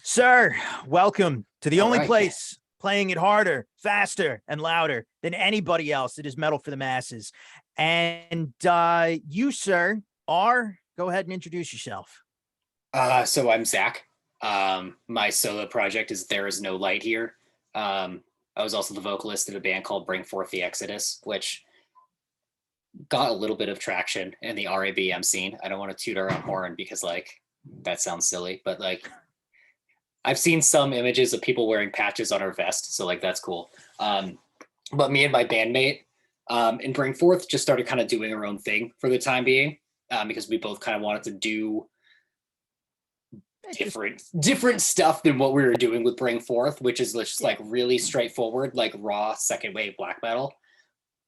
Sir, welcome to the All only right. place playing it harder, faster, and louder than anybody else. It is Metal for the Masses. And you, sir, go ahead and introduce yourself. So I'm Zach. My solo project is There Is No Light Here. I was also the vocalist of a band called Bring Forth the Exodus, which got a little bit of traction in the RABM scene. I don't want to toot our own horn because that sounds silly, but I've seen some images of people wearing patches on our vest, so that's cool. But me and my bandmate in Bring Forth just started kind of doing our own thing for the time being, because we both kind of wanted to do different stuff than what we were doing with Bring Forth, which is just really straightforward, like raw second wave black metal,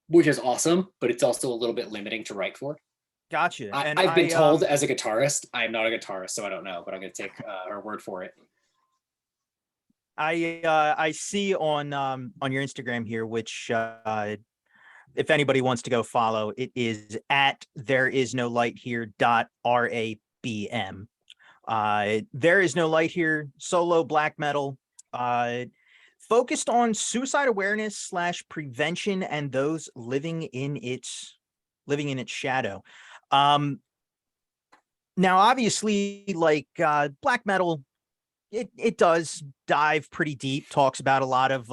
which is awesome, but it's also a little bit limiting to write for. Gotcha. I've been told as a guitarist, I'm not a guitarist, so I don't know, but I'm going to take our word for it. I see on your Instagram here, which if anybody wants to go follow, it is at there is no light here .rabm. There is no light here, solo black metal, focused on suicide awareness / prevention and those living in its shadow. Now, obviously, black metal, it does dive pretty deep, talks about a lot of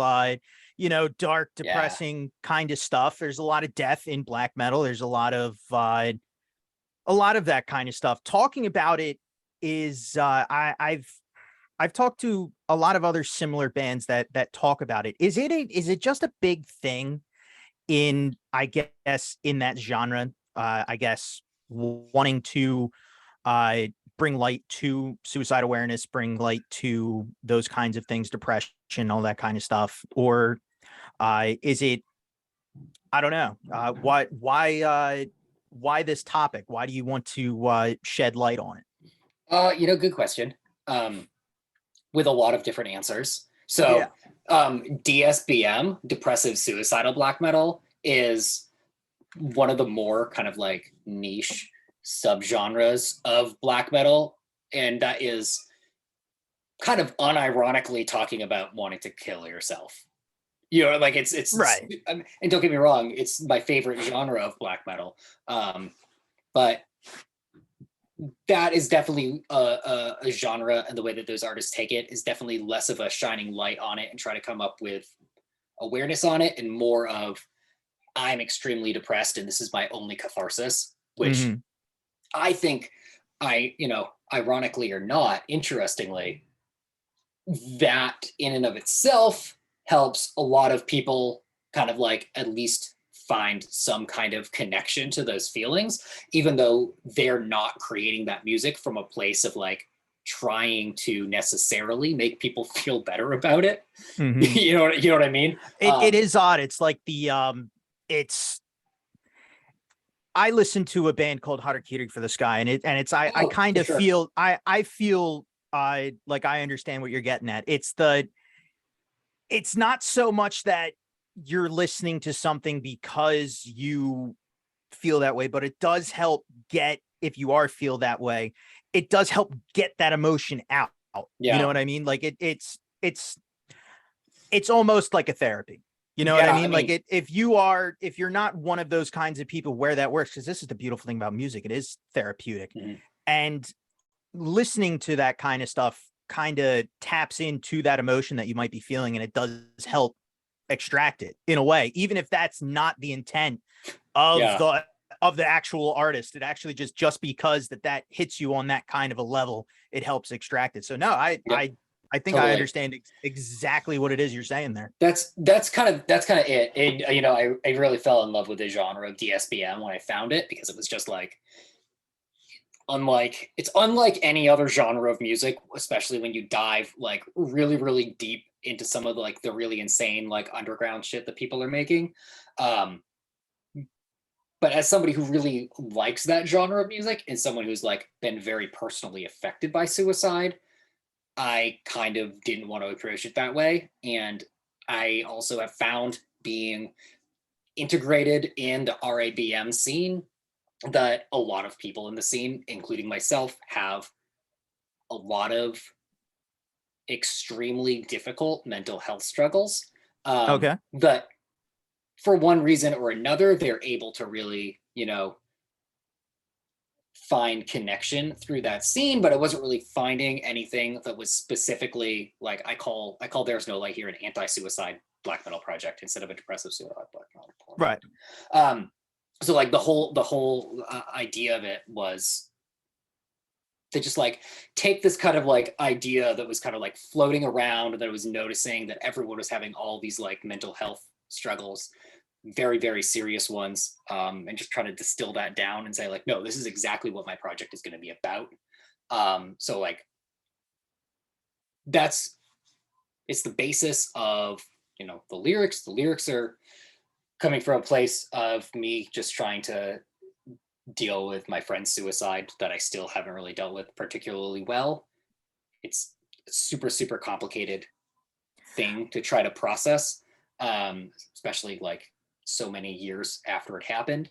dark, depressing kind of stuff. There's a lot of death in black metal. There's a lot of that kind of stuff. Talking about it is I've talked to a lot of other similar bands that talk about it. Is it just a big thing in, I guess, in that genre? I guess wanting to bring light to suicide awareness, bring light to those kinds of things, depression, all that kind of stuff, or is it? I don't know. Why this topic? Why do you want to shed light on it? Good question. With a lot of different answers. So, DSBM, depressive suicidal black metal, is one of the more kind of niche subgenres of black metal, and that is kind of unironically talking about wanting to kill yourself. It's right. And don't get me wrong, it's my favorite genre of black metal, but that is definitely a genre, and the way that those artists take it is definitely less of a shining light on it and try to come up with awareness on it, and more of, I'm extremely depressed and this is my only catharsis, which I think, ironically or not, interestingly, that in and of itself helps a lot of people kind of at least find some kind of connection to those feelings, even though they're not creating that music from a place of trying to necessarily make people feel better about it. You know what I mean? It is odd. It's like I listen to a band called Harakiri for the Sky, and I kind of feel I feel like I understand what you're getting at. It's not so much that you're listening to something because you feel that way, but it does help if you feel that way, it does help get that emotion out. Yeah. You know what I mean? It's almost like a therapy. You know what I mean? If you're not one of those kinds of people where that works, because this is the beautiful thing about music, it is therapeutic. And listening to that kind of stuff kind of taps into that emotion that you might be feeling, and it does help extract it in a way, even if that's not the intent of the actual artist. It actually just because that hits you on that kind of a level, it helps extract it. So no, I think totally. I understand exactly what it is you're saying there. That's kind of it. And I really fell in love with the genre of DSBM when I found it, because it was just it's unlike any other genre of music, especially when you dive really, really deep into some of the really insane underground shit that people are making. But as somebody who really likes that genre of music, and someone who's been very personally affected by suicide, I kind of didn't want to approach it that way. And I also have found, being integrated in the RABM scene, that a lot of people in the scene, including myself, have a lot of extremely difficult mental health struggles. Okay. But for one reason or another, they're able to really, find connection through that scene, but I wasn't really finding anything that was specifically like I call There's No Light Here an anti-suicide black metal project instead of a depressive suicide black metal project. Right. So like the whole idea of it was to just like take this kind of like idea that was kind of like floating around, that I was noticing that everyone was having all these like mental health struggles, very, very serious ones, and just try to distill that down and say like, no, this is exactly what my project is going to be about. So like it's the basis of, the lyrics. The lyrics are coming from a place of me just trying to deal with my friend's suicide that I still haven't really dealt with particularly well. It's a super, super complicated thing to try to process, especially like so many years after it happened.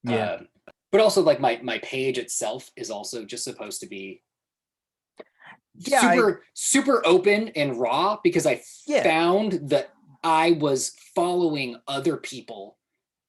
Yeah. But also like my page itself is also just supposed to be super open and raw, because I found that I was following other people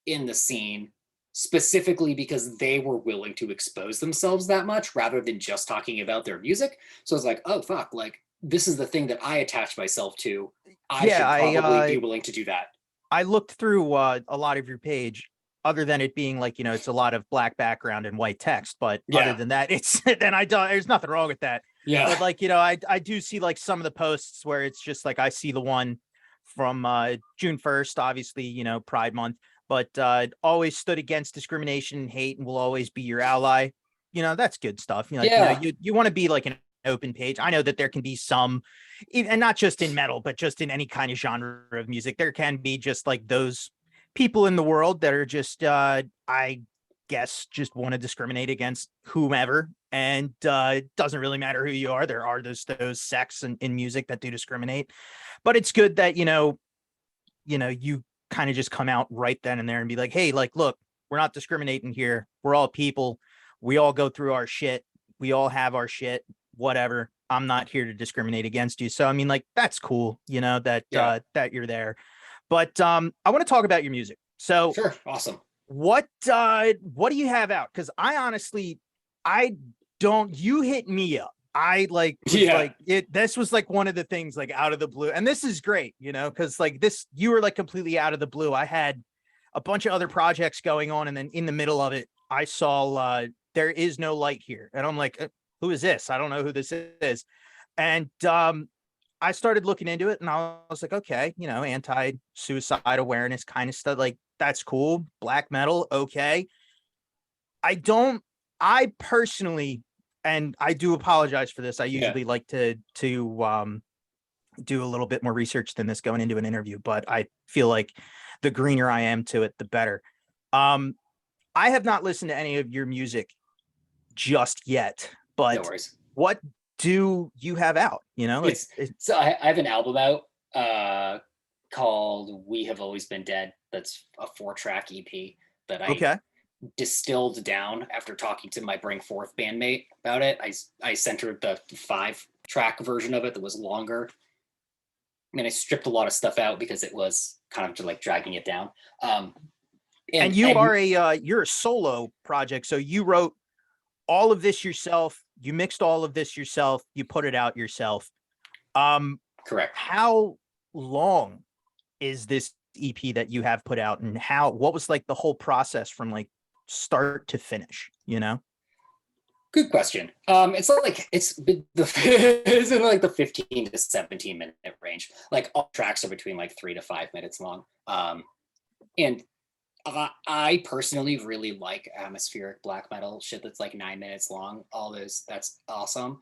in the scene specifically because they were willing to expose themselves that much rather than just talking about their music. So I was like, oh fuck, like this is the thing that I attach myself to. I should probably be willing to do that. I looked through a lot of your page, other than it being like, it's a lot of black background and white text, but other than that, it's then I don't, there's nothing wrong with that. Yeah. But like, I do see like some of the posts where it's just like, I see the one from June 1st, obviously, Pride Month, but always stood against discrimination and hate and will always be your ally. That's good stuff. You want to be like an open page. I know that there can be some, and not just in metal, but just in any kind of genre of music, there can be just like those people in the world that are just I guess just want to discriminate against whomever, and it doesn't really matter who you are. There are those sects in music that do discriminate, but it's good that you kind of just come out right then and there and be like, hey, like, look, we're not discriminating here. We're all people. We all go through our shit. We all have our shit, whatever. I'm not here to discriminate against you. So I mean, like, that's cool, that you're there. But I want to talk about your music. So sure, awesome. What do you have out? Because I don't. You hit me up. I like it. This was like one of the things like out of the blue, and this is great, because like this, you were like completely out of the blue. I had a bunch of other projects going on, and then in the middle of it, I saw There Is No Light Here, and I'm like, who is this? I don't know who this is, and I started looking into it, and I was like, okay, anti-suicide awareness kind of stuff, like that's cool. Black metal, okay. I personally, and I do apologize for this, I usually like to do a little bit more research than this going into an interview, but I feel like the greener I am to it, the better. I have not listened to any of your music just yet, but no worries. What do you have out? So I have an album out called We Have Always Been Dead. That's a 4-track EP that I distilled down after talking to my Bring Forth bandmate about it. I sent her the 5-track version of it that was longer. I mean, I stripped a lot of stuff out because it was kind of just like dragging it down. And you're a solo project, so you wrote all of this yourself, you mixed all of this yourself, you put it out yourself. Correct. How long is this EP that you have put out, and what was like the whole process from like start to finish, Good question. It's like it's in like the 15 to 17 minute range. Like all tracks are between like 3 to 5 minutes long. And I personally really like atmospheric black metal shit that's like 9 minutes long. All those, that's awesome.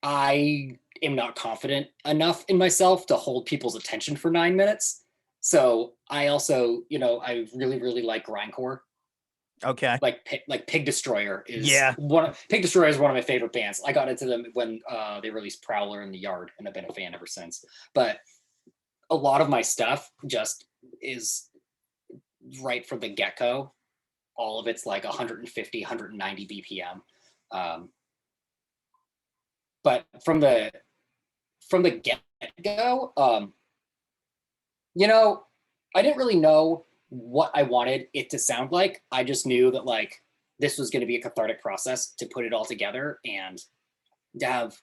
I am not confident enough in myself to hold people's attention for 9 minutes. So I also, I really, really like grindcore. Okay. Like Pig Destroyer is Pig Destroyer is one of my favorite bands. I got into them when they released Prowler in the Yard, and I've been a fan ever since. But a lot of my stuff just is right from the get-go. All of it's like 150, 190 BPM. But from the from the get-go, you know, I didn't really know what I wanted it to sound like. I just knew that like this was going to be a cathartic process to put it all together and to have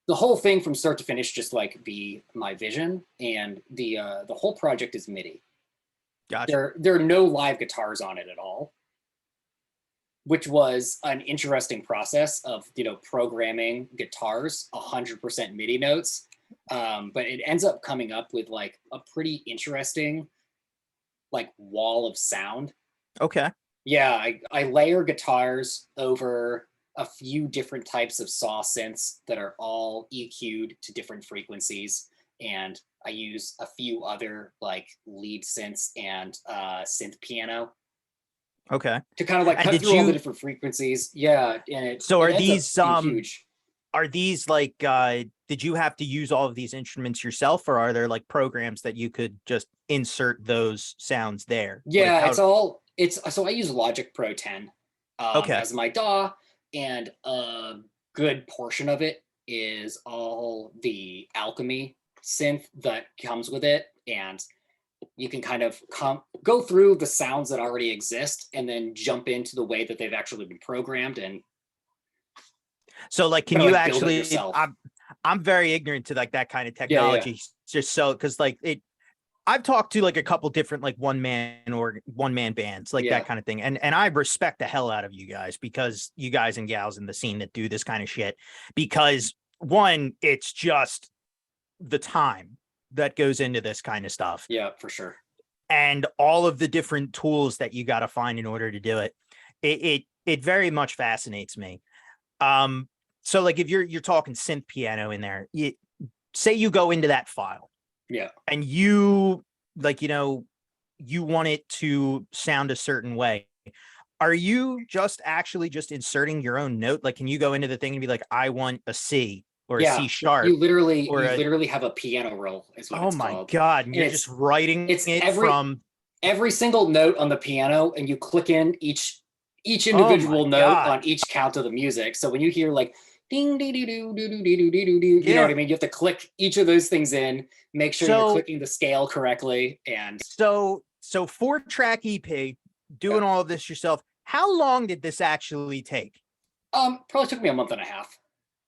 the whole thing from start to finish just like be my vision. And the whole project is MIDI. Gotcha. There are no live guitars on it at all, which was an interesting process of, you know, programming guitars 100% MIDI notes. But it ends up coming up with like a pretty interesting like wall of sound. Okay. Yeah, I layer guitars over a few different types of saw synths that are all EQ'd to different frequencies. And I use a few other like lead synths and synth piano Okay. to kind of like And cut did through all the you, different frequencies. Yeah, and so it are ends up these being huge. are these like did you have to use all of these instruments yourself, or are there like programs that you could just insert those sounds there? Like Yeah, how, it's so I use Logic Pro 10 okay. as my DAW, and a good portion of it is all the Alchemy synth that comes with it, and you can kind of go through the sounds that already exist and then jump into the way that they've actually been programmed and So like, can kind of you like build it actually, yourself. I'm very ignorant to like that kind of Yeah, yeah, technology, just so, because like I've talked to like a couple different like one man bands, like yeah, that kind of thing. And I respect the hell out of you guys, because you guys and gals in the scene that do this kind of shit, because one, it's just the time that goes into this kind of stuff yeah, for sure. and all of the different tools that you got to find in order to do it. It very much fascinates me. So like if you're talking synth piano in there, say you go into that file Yeah. and you like, you know, you want it to sound a certain way. Are you just actually just inserting your own note? Like, can you go into the thing and be like, I want a C or a Yeah, C sharp or you a, literally have a piano roll is what oh it's my called. God. And And you're just writing it's it from, every single note on the piano, and you click in each oh my individual note God. on each count of the music. So when you hear like ding dee dee doo doo doo dee doo dee doo doo, you know what Yeah. I mean? You have to click each of those things in, make sure you're So, clicking the scale correctly. And so 4-track EP, doing all of this yourself. How long did this actually take? probably took me a month and a half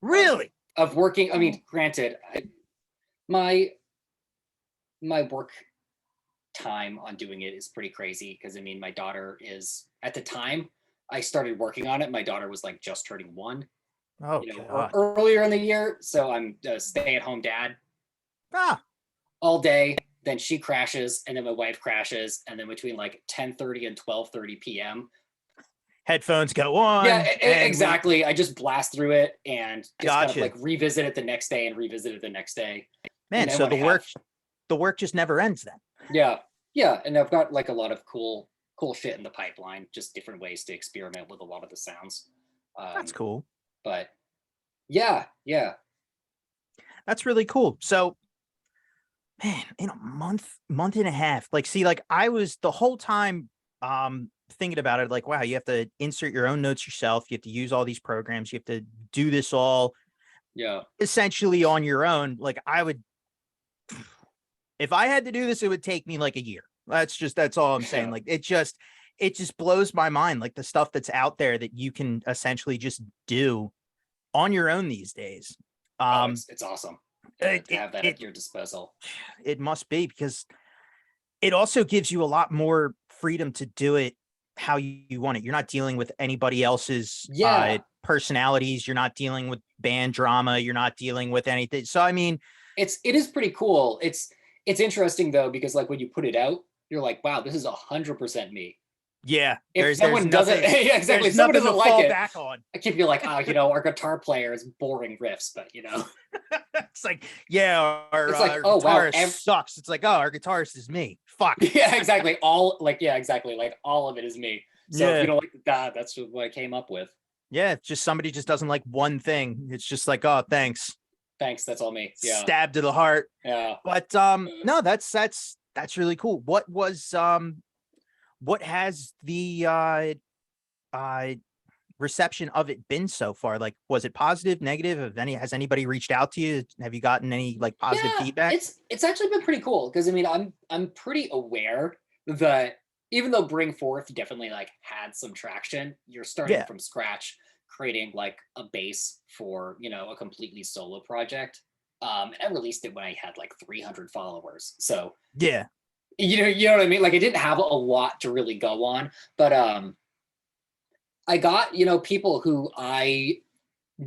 Really? of working. I mean, granted, my my work time on doing it is pretty crazy because I mean, my daughter is at the time I started working on it. My daughter was like just turning 1, Oh you know, or God. earlier in the year. So I'm a stay-at-home dad Ah, all day. Then she crashes, and then my wife crashes, and then between like 10:30 and 12:30 p.m. headphones go Yeah, on and we exactly. I just blast through it and just kind of gotcha. like revisit it the next day and revisit it the next day. And Man, then so when I have the work just never ends then. yeah, yeah, and I've got like a lot of cool shit in the pipeline, just different ways to experiment with a lot of the sounds. That's Um, cool. but yeah, yeah, That's really cool. So, man, in a month and a half, like, see, like I was the whole time thinking about it, like, wow, you have to insert your own notes yourself. You have to use all these programs. You have to do this all yeah. essentially on your own. Like, I would, if I had to do this, it would take me like a year. That's all I'm saying. Yeah. Like, it just blows my mind, like the stuff that's out there that you can essentially just do on your own these days. Oh, Um, it's awesome it, to have that it at your disposal. it must be, because it also gives you a lot more freedom to do it how you want it. You're not dealing with anybody else's Yeah, personalities. You're not dealing with band drama. You're not dealing with anything. So I mean, it is pretty cool. It's interesting though because like when you put it out, you're like, wow, this is 100% me. yeah, If there's someone doesn't, nothing, yeah, exactly. there's If someone nothing to doesn't like fall it, back on. I keep you like, oh, you know, our guitar player is boring riffs, but you know, It's like, yeah, it's like, our oh wow, guitarist sucks. It's like, oh, our guitarist is me. Fuck. yeah, exactly. All like, yeah, exactly. Like all of it is me. So if Yeah. you don't like that, that's what I came up with. Yeah. It's just somebody just doesn't like one thing. It's just like, oh, thanks. Thanks, that's all me. Yeah, Stab to the heart. yeah. But no, that's really cool. What has the uh reception of it been so far? Like, was it positive, negative? Has anybody reached out to you? Have you gotten any like positive Yeah, feedback? it's actually been pretty cool because I mean I'm pretty aware that even though Bring Forth definitely like had some traction, you're starting Yeah. from scratch, creating like a base for a completely solo project. And I released it when I had like 300 followers, so Yeah. you know what I mean. Like I didn't have a lot to really go on, but I got people who I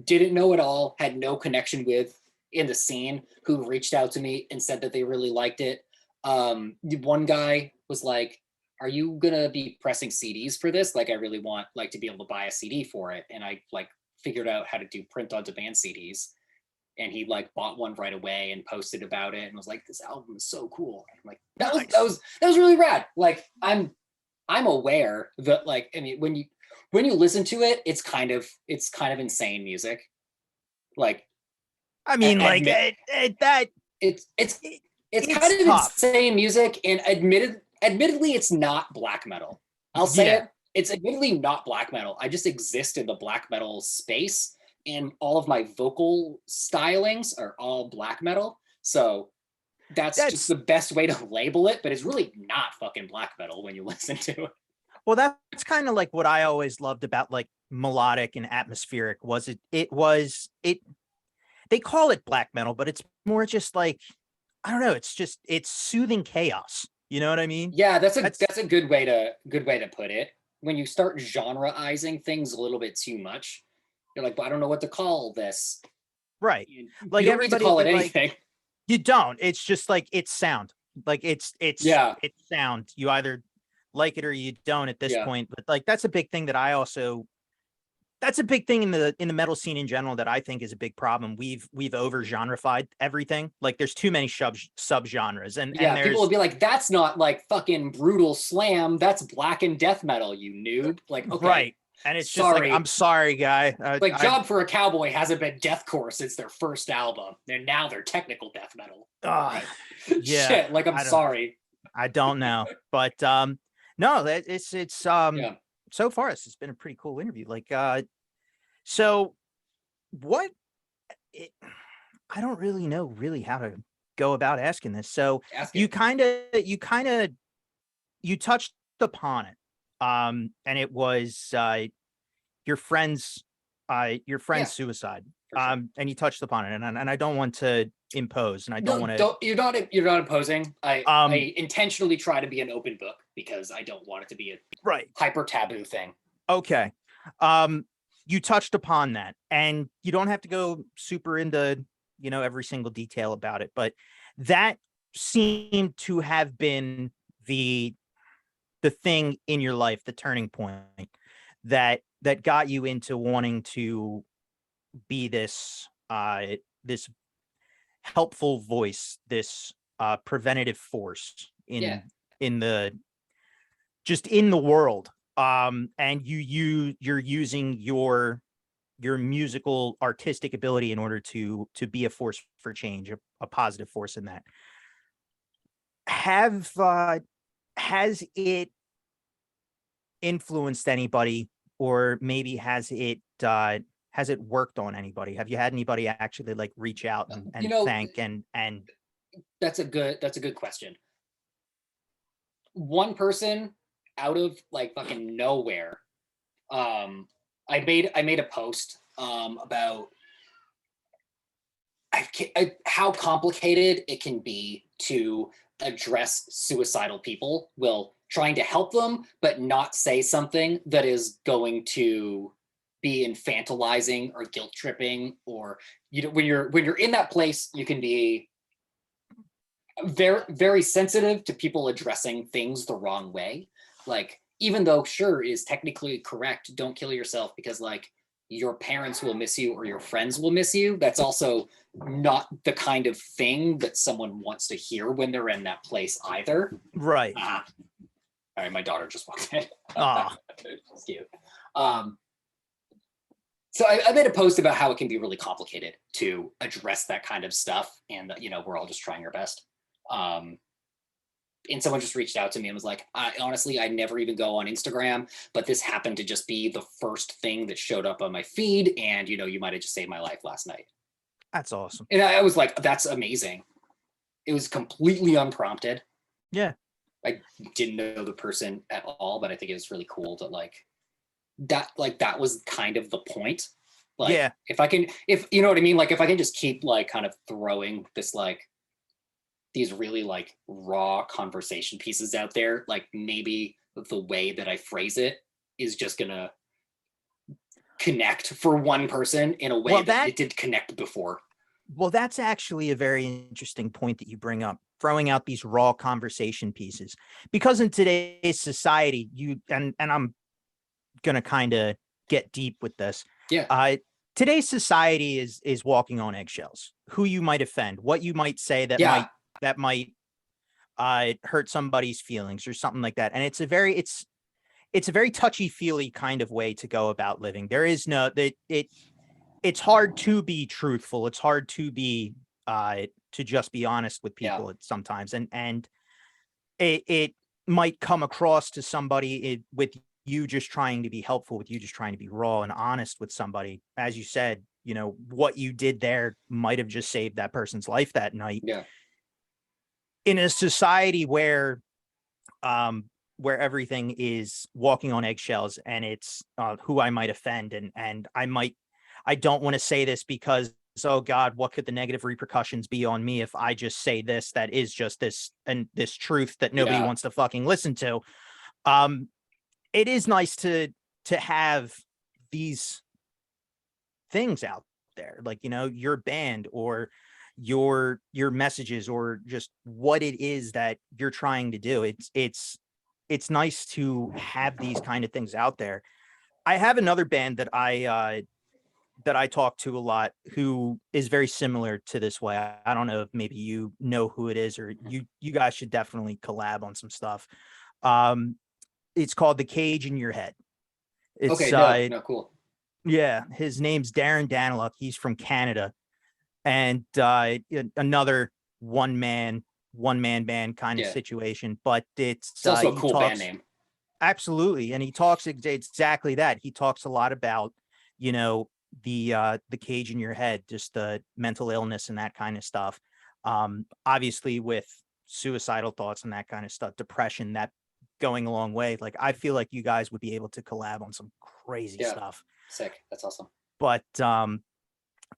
didn't know at all, had no connection with in the scene, who reached out to me and said that they really liked it. One guy was like, "Are you gonna be pressing CDs for this? Like, I really want like to be able to buy a CD for it." And I like figured out how to do print on demand CDs. And he like bought one right away and posted about it and was like, "This album is so cool." And I'm like, that was really rad. Like I'm aware that like I mean when you listen to it, it's kind of insane music. Like I mean, like admit that it's it's kind of tough. insane music, and admittedly it's not black metal. I'll say Yeah. it. It's admittedly not black metal. I just exist in the black metal space, and all of my vocal stylings are all black metal. So that's just That's the best way to label it, but it's really not fucking black metal when you listen to it. Well, that's kind of like what I always loved about like melodic and atmospheric was it they call it black metal, but it's more just like I don't know, it's soothing chaos. You know what I mean? Yeah, That's that's a good way to put it. When you start genreizing things a little bit too much, you're like, well, I don't know what to call this. right. You Like don't need to everybody will call it be like, anything. you don't. It's just like it's sound. Like Yeah, it's sound. You either like it or you don't at this yeah, point. But like that's a big thing that I also that's a big thing in the metal scene in general that I think is a big problem. We've over genreified everything. Like there's too many sub genres, and yeah. People will there's be like, that's not like fucking brutal slam. That's black and death metal, you noob. Like, okay, right. And it's just like I'm sorry. sorry, guy. Like, I Job for a Cowboy hasn't been deathcore since their first album. And now they're technical death metal. uh, yeah. Shit, like I'm I don't sorry. I don't know, but no, that it's Yeah. so far it's been a pretty cool interview. Like so what it, I don't really know really how to go about asking this. So Ask you it. kind of you touched upon it. And it was your friend's Yeah, suicide. for sure. And you touched upon it and I don't want to impose and I don't No, want to don't you're not imposing. um I intentionally try to be an open book because I don't want it to be a right. hyper taboo thing. Okay. You touched upon that and you don't have to go super into, every single detail about it, but that seemed to have been the thing in your life, the turning point that got you into wanting to be this helpful voice, this preventative force Yeah. in the just in the world. And you're using your musical artistic ability in order to be a force for change, a positive force in that. Has it influenced anybody, or maybe has it worked on anybody? Have you had anybody actually like reach out You and know, thank and that's a good question. One person out of like fucking nowhere, I made a post about how complicated it can be to address suicidal people while trying to help them, but not say something that is going to be infantilizing or guilt tripping. Or when you're in that place, you can be very sensitive to people addressing things the wrong way. Like, even though sure is technically correct, don't kill yourself because like your parents will miss you or your friends will miss you. That's also not the kind of thing that someone wants to hear when they're in that place either. right? All right, my daughter just walked in. Ah, It's cute. So I made a post about how it can be really complicated to address that kind of stuff, and we're all just trying our best. and someone just reached out to me and was like, I honestly, I never even go on Instagram, but this happened to just be the first thing that showed up on my feed. And, you might have just saved my life last night. That's awesome. And I was like, that's amazing. It was completely unprompted. Yeah. I didn't know the person at all, but I think it was really cool that that was kind of the point. Like, yeah. if you know what I mean, like if I can just keep like kind of throwing this like these really like raw conversation pieces out there, like maybe the way that I phrase it is just gonna connect for one person in a way that it did connect before. Well, that's actually a very interesting point that you bring up, throwing out these raw conversation pieces, because in today's society, and I'm gonna kind of get deep with this. Yeah. Today's society is walking on eggshells. Who you might offend, what you might say that might hurt somebody's feelings or something like that. And it's a very touchy-feely kind of way to go about living. There is no that it's hard to be truthful. It's hard to be to just be honest with people sometimes. And it might come across to somebody with you just trying to be helpful, with you just trying to be raw and honest with somebody. As you said, what you did there might have just saved that person's life that night. Yeah. In a society where everything is walking on eggshells, and it's who I might offend, and I don't want to say this because, oh God, what could the negative repercussions be on me if I just say this that is just this truth that nobody wants to fucking listen to. It is nice to have these things out there, like, your band or your messages, or just what it is that you're trying to do. It's nice to have these kind of things out there. I have another band that I talk to a lot, who is very similar to this way. I don't know if maybe you know who it is, or you guys should definitely collab on some stuff. It's called The Cage in Your Head. It's okay, no, cool. Yeah, his name's Darren Daniluk. He's from Canada, and another one man band kind of situation. But it's also a cool band name. Absolutely, and he talks exactly that. He talks a lot about the cage in your head, just the mental illness and that kind of stuff. Obviously, with suicidal thoughts and that kind of stuff, depression, that going a long way. Like, I feel like you guys would be able to collab on some crazy stuff. Sick. That's awesome. But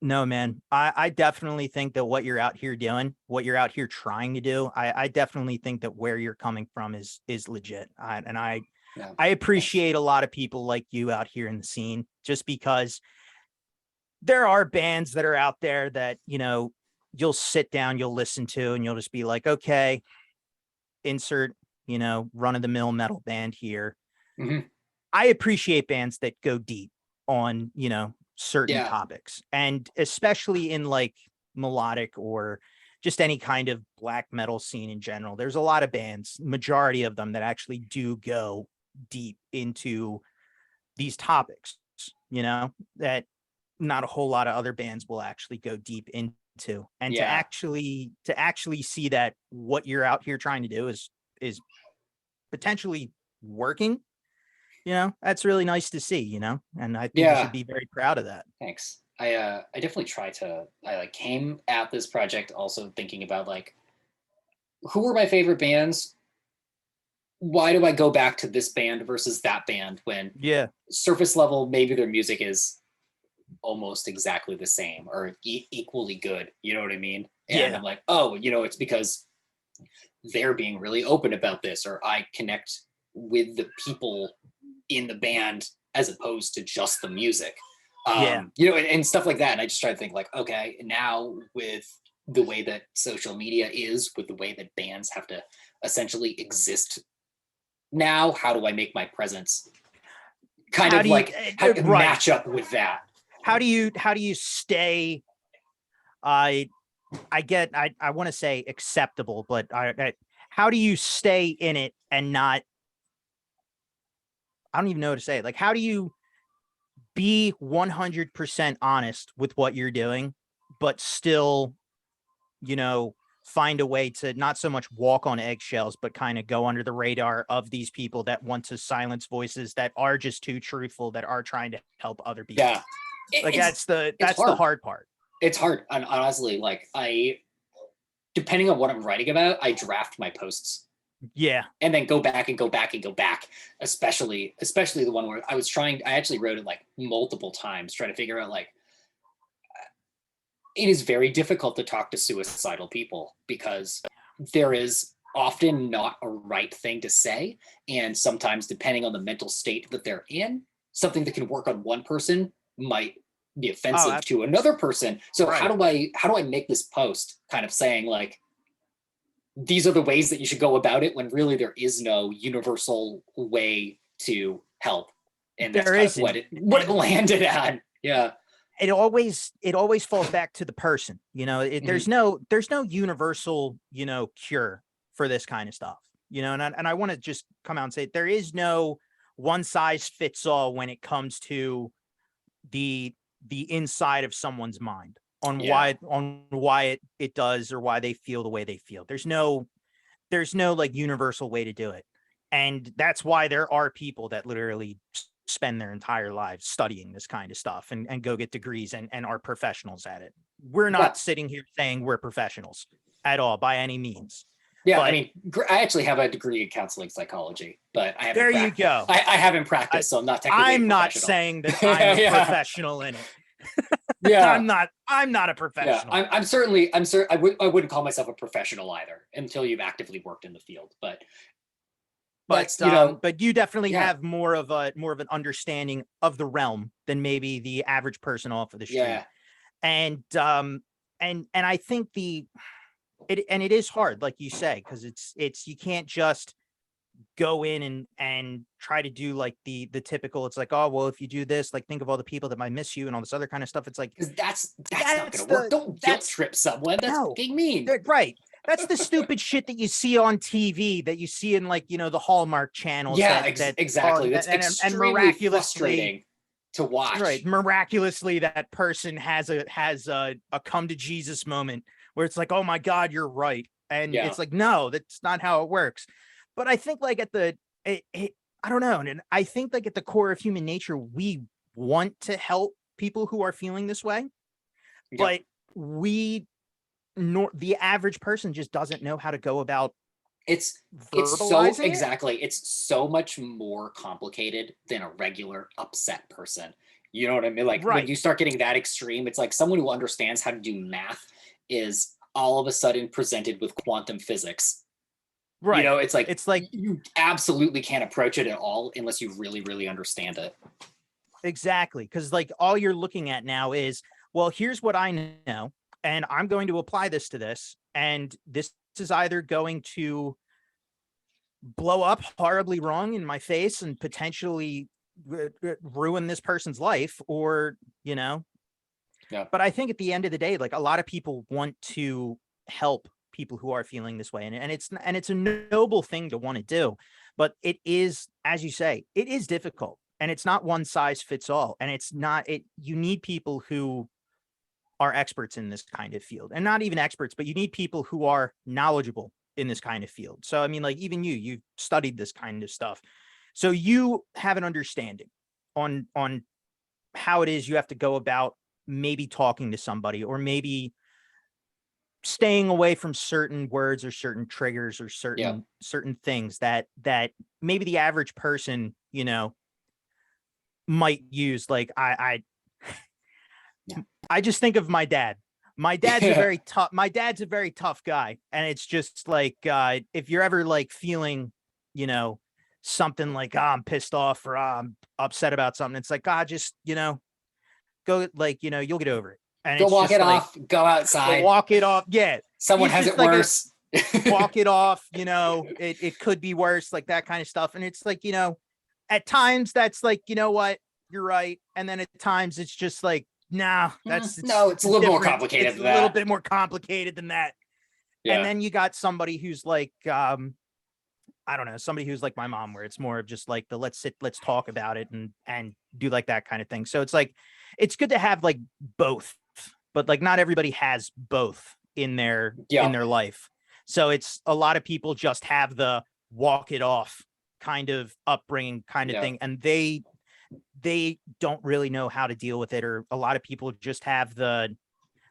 no, man, I definitely think that what you're out here doing, what you're out here trying to do, I definitely think that where you're coming from is legit. I appreciate a lot of people like you out here in the scene, just because there are bands that are out there that, you'll sit down, you'll listen to, and you'll just be like, okay, insert, run-of-the-mill metal band here. Mm-hmm. I appreciate bands that go deep on, certain topics, and especially in like melodic or just any kind of black metal scene in general. There's a lot of bands, majority of them, that actually do go deep into these topics, that not a whole lot of other bands will actually go deep into. And to actually see that what you're out here trying to do is potentially working, that's really nice to see, and I think you should be very proud of that. Thanks. I definitely I came at this project also thinking about like, who are my favorite bands? Why do I go back to this band versus that band, when surface level, maybe their music is almost exactly the same or equally good, you know what I mean? And I'm like, oh, it's because they're being really open about this, or I connect with the people in the band as opposed to just the music. And stuff like that. And I just try to think like, okay, now with the way that social media is, with the way that bands have to essentially exist now, how do I make my presence kind of match up with that? How do you stay, I want to say acceptable, but how do you stay in it and not, I don't even know what to say. Like, how do you be 100% honest with what you're doing, but still, find a way to not so much walk on eggshells, but kind of go under the radar of these people that want to silence voices that are just too truthful, that are trying to help other people. Yeah. Like that's the hard part. It's hard. And honestly, like depending on what I'm writing about, I draft my posts. Yeah. And then go back and go back and go back, especially the one where I actually wrote it like multiple times, trying to figure out like, it is very difficult to talk to suicidal people because there is often not a right thing to say. And sometimes depending on the mental state that they're in, something that can work on one person might be offensive to another person. So right. how do I make this post kind of saying like, these are the ways that you should go about it, when really there is no universal way to help. And that's kind of what it landed on. Yeah. It always falls back to the person, there's no universal, cure for this kind of stuff, and I want to just come out and say there is no one size fits all when it comes to the inside of someone's mind on why it does or why they feel the way they feel. There's no like universal way to do it. And that's why there are people that literally spend their entire lives studying this kind of stuff and go get degrees and are professionals at it. We're not sitting here saying we're professionals at all by any means. Yeah, but, I mean, I actually have a degree in counseling psychology, but I haven't. There you go. I haven't practiced, so I'm not technically. I'm not saying that I'm a professional in it. Yeah, I'm not a professional. Yeah, I'm certainly. I wouldn't call myself a professional either until you've actively worked in the field, but you definitely have more of an understanding of the realm than maybe the average person off of the street. Yeah. And I think it is hard, like you say, because it's you can't just go in and try to do like the typical. It's like, oh well, if you do this, like think of all the people that might miss you and all this other kind of stuff. It's like that's not gonna work. Don't guilt trip someone. That's fucking mean. Right. That's the stupid shit that you see on TV, that you see in like, the Hallmark channels. Yeah, exactly. That's extremely miraculously frustrating to watch. Right. Miraculously, that person has a come to Jesus moment where it's like, oh my God, you're right. And it's like, no, that's not how it works. But I think like I don't know. And I think like at the core of human nature, we want to help people who are feeling this way, but the average person just doesn't know how to go about it's so much more complicated than a regular upset person. You know what I mean? Like when you start getting that extreme, it's like someone who understands how to do math is all of a sudden presented with quantum physics. Right. It's like you absolutely can't approach it at all unless you really, really understand it. Exactly. Because like all you're looking at now is, well, here's what I know, and I'm going to apply this to this. And this is either going to blow up horribly wrong in my face and potentially ruin this person's life, or, But I think at the end of the day, like a lot of people want to help people who are feeling this way. And it's a noble thing to want to do. But it is, as you say, it is difficult. And it's not one size fits all. And you need people who are experts in this kind of field, and not even experts, but you need people who are knowledgeable in this kind of field. So, I mean, like even you've studied this kind of stuff. So you have an understanding on how it is you have to go about maybe talking to somebody, or maybe staying away from certain words or certain triggers or certain things that maybe the average person, might use. Like I just think of my dad. My dad's my dad's a very tough guy. And it's just like, if you're ever like feeling, something like, I'm pissed off or I'm upset about something, it's like, just, go, like, you'll get over it. And go walk it off, go outside. Walk it off. Yeah. Someone has it worse. Walk it off, it could be worse, like that kind of stuff. And it's like, at times that's like, you know what, you're right. And then at times it's just like, nah, it's a little more complicated than that. A little bit more complicated than that. Yeah. And then you got somebody who's like, I don't know, somebody who's like my mom, where it's more of just like let's talk about it and do like that kind of thing. So it's like, it's good to have like both, but like not everybody has both in their Yeah. in their life. So it's a lot of people just have the walk it off kind of upbringing kind of Yeah. thing, and they don't really know how to deal with it, or a lot of people just have the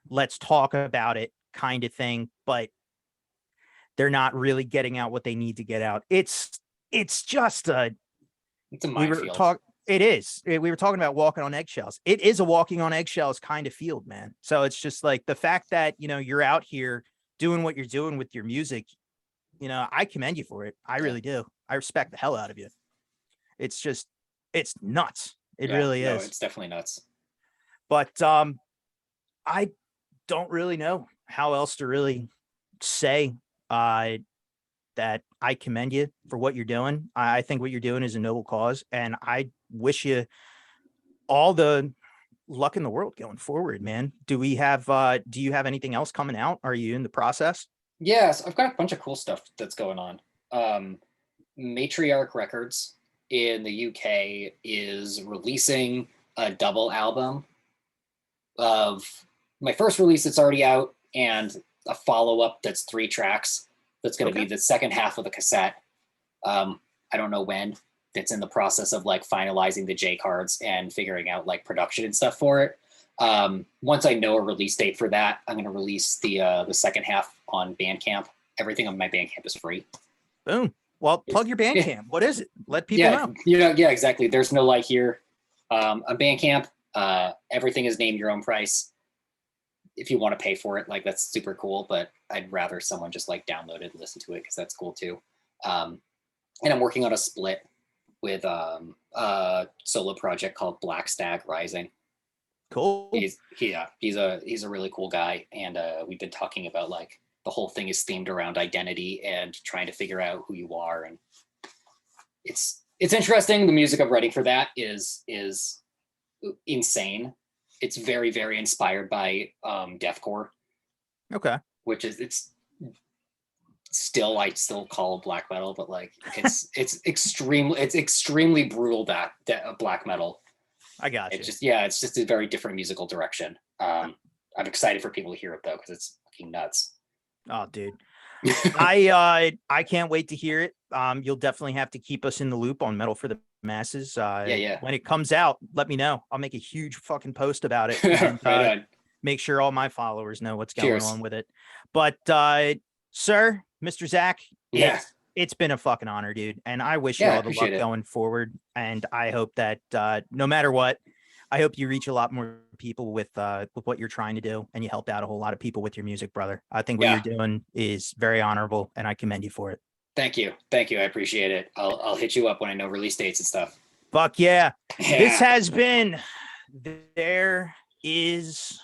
let's talk about it kind of thing, but they're not really getting out what they need to get out. It's just a It's a we were minefield. talk it is. We were talking about walking on eggshells. It is a walking on eggshells kind of field, man. So it's just like the fact that, you're out here doing what you're doing with your music, I commend you for it. I Yeah. really do. I respect the hell out of you. It's just it's nuts. It Yeah, really no, is. it's definitely nuts. But I don't really know how else to really say that I commend you for what you're doing. I think what you're doing is a noble cause, and I wish you all the luck in the world going forward, man. Do you have anything else coming out? Are you in the process? Yes, I've got a bunch of cool stuff that's going on. Matriarch Records in the UK is releasing a double album of my first release that's already out, and a follow-up that's 3 tracks. That's going to Okay. be the second half of the cassette. I don't know when. It's in the process of like finalizing the J cards and figuring out like production and stuff for it. Once I know a release date for that, I'm going to release the second half on Bandcamp. Everything on my Bandcamp is free. Boom. Well, plug your Bandcamp. What is it? Let people Yeah, know. yeah, exactly. There's no light here. On Bandcamp, everything is named your own price. If you want to pay for it, like that's super cool, but I'd rather someone just like download it and listen to it because that's cool too. And I'm working on a split with a solo project called Black Stag Rising. Cool. He's a really cool guy, and we've been talking about like the whole thing is themed around identity and trying to figure out who you are, and it's interesting. The music I'm writing for that is insane. It's very, very inspired by deathcore, Okay. which is I still call black metal, but like it's extremely brutal that black metal. I got you. It's just a very different musical direction. I'm excited for people to hear it though, because it's fucking nuts. Oh, dude. I can't wait to hear it. You'll definitely have to keep us in the loop on Metal for the Masses. Yeah. When it comes out, let me know. I'll make a huge fucking post about it. And, Right on. make sure all my followers know what's going Cheers. on with it. But sir, Mr. Zach, Yeah. it's been a fucking honor, dude. And I wish you Yeah, I all the luck appreciate it. going forward. And I hope that no matter what, I hope you reach a lot more people with what you're trying to do, and you helped out a whole lot of people with your music, brother. I think what you're doing is very honorable, and I commend you for it. Thank you. I appreciate it. I'll hit you up when I know release dates and stuff. Fuck yeah. Yeah. This has been There Is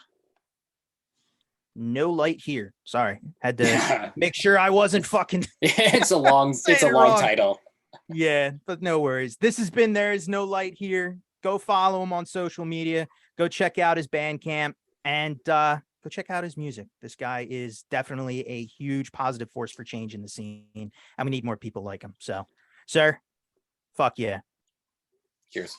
No Light Here. Sorry, had to make sure I wasn't fucking. It's a long wrong. title. Yeah, but no worries. This has been There Is No Light Here. Go follow him on social media. Go check out his Bandcamp, and go check out his music. This guy is definitely a huge positive force for change in the scene, and we need more people like him. So, sir, fuck yeah. Cheers.